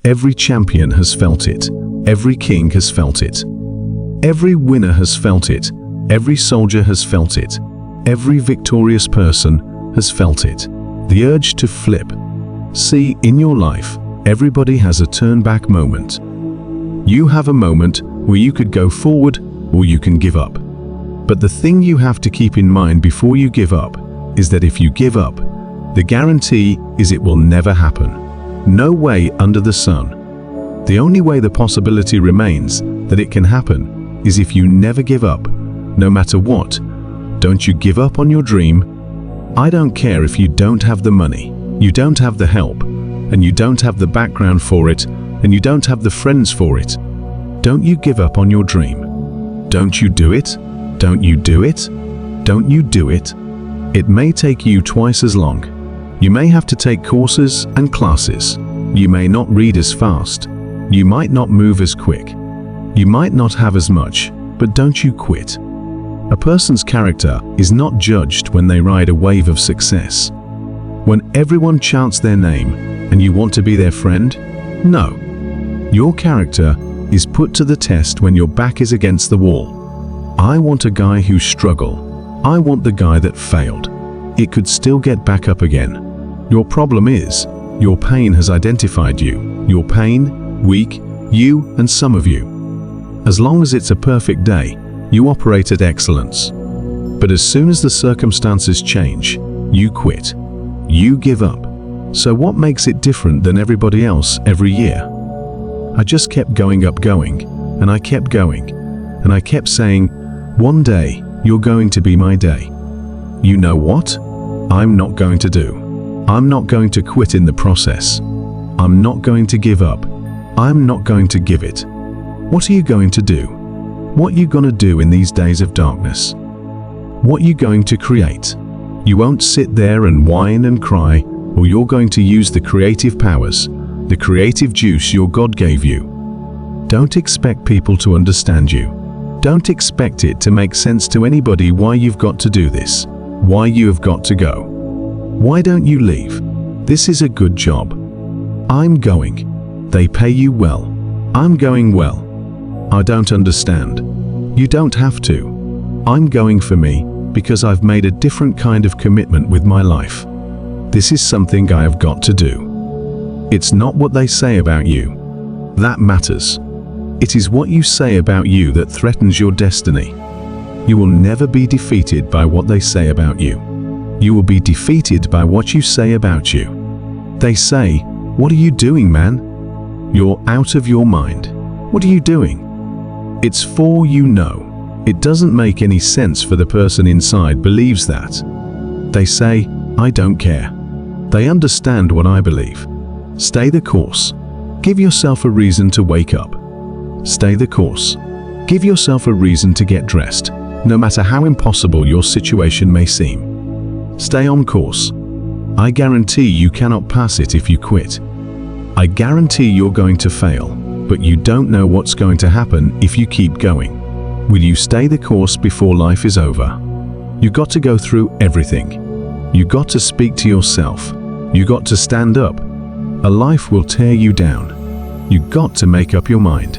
Every champion has felt it. Every king has felt it. Every winner has felt it. Every soldier has felt it. Every victorious person has felt it. The urge to flip. See, in your life, everybody has a turn-back moment. You have a moment where you could go forward or you can give up. But the thing you have to keep in mind before you give up is that if you give up, the guarantee is it will never happen. No way under the sun. The only way the possibility remains that it can happen is if you never give up, no matter what. Don't you give up on your dream. I don't care if you don't have the money, you don't have the help, and you don't have the background for it, and you don't have the friends for it. Don't you give up on your dream. Don't you do it? Don't you do it? Don't you do it? It may take you twice as long. You may have to take courses and classes. You may not read as fast. You might not move as quick. You might not have as much, but don't you quit. A person's character is not judged when they ride a wave of success. When everyone chants their name and you want to be their friend? No. Your character is put to the test when your back is against the wall. I want a guy who struggled. I want the guy that failed. It could still get back up again. Your problem is, your pain has identified you. Your pain, weak, you and some of you. As long as it's a perfect day, you operate at excellence. But as soon as the circumstances change, you quit. You give up. So what makes it different than everybody else every year? I just kept going, and I kept going, and I kept saying, one day, you're going to be my day. You know what? I'm not going to do. I'm not going to quit in the process. I'm not going to give up. I'm not going to give it. What are you going to do? What are you going to do in these days of darkness? What are you going to create? You won't sit there and whine and cry, or you're going to use the creative powers, the creative juice your God gave you. Don't expect people to understand you. Don't expect it to make sense to anybody why you've got to do this, why you have got to go. Why don't you leave? This is a good job. I'm going. They pay you well. I'm going well. I don't understand. You don't have to. I'm going for me because I've made a different kind of commitment with my life. This is something I have got to do. It's not what they say about you that matters. It is what you say about you that threatens your destiny. You will never be defeated by what they say about you. You will be defeated by what you say about you. They say, "What are you doing, man? You're out of your mind. What are you doing?" It's for you know. It doesn't make any sense for the person inside believes that. They say, "I don't care." They understand what I believe. Stay the course. Give yourself a reason to wake up. Stay the course. Give yourself a reason to get dressed, no matter how impossible your situation may seem. Stay on course. I guarantee you cannot pass it if you quit. I guarantee you're going to fail, but you don't know what's going to happen if you keep going. Will you stay the course before life is over? You got to go through everything. You got to speak to yourself. You got to stand up. A life will tear you down. You got to make up your mind.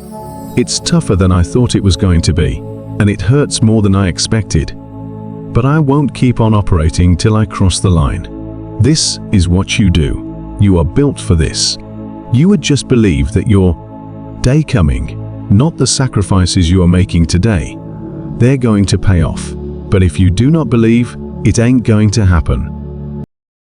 It's tougher than I thought it was going to be, and it hurts more than I expected. But I won't keep on operating till I cross the line. This is what you do. You are built for this. You would just believe that your day coming, not the sacrifices you are making today, they're going to pay off. But if you do not believe, it ain't going to happen.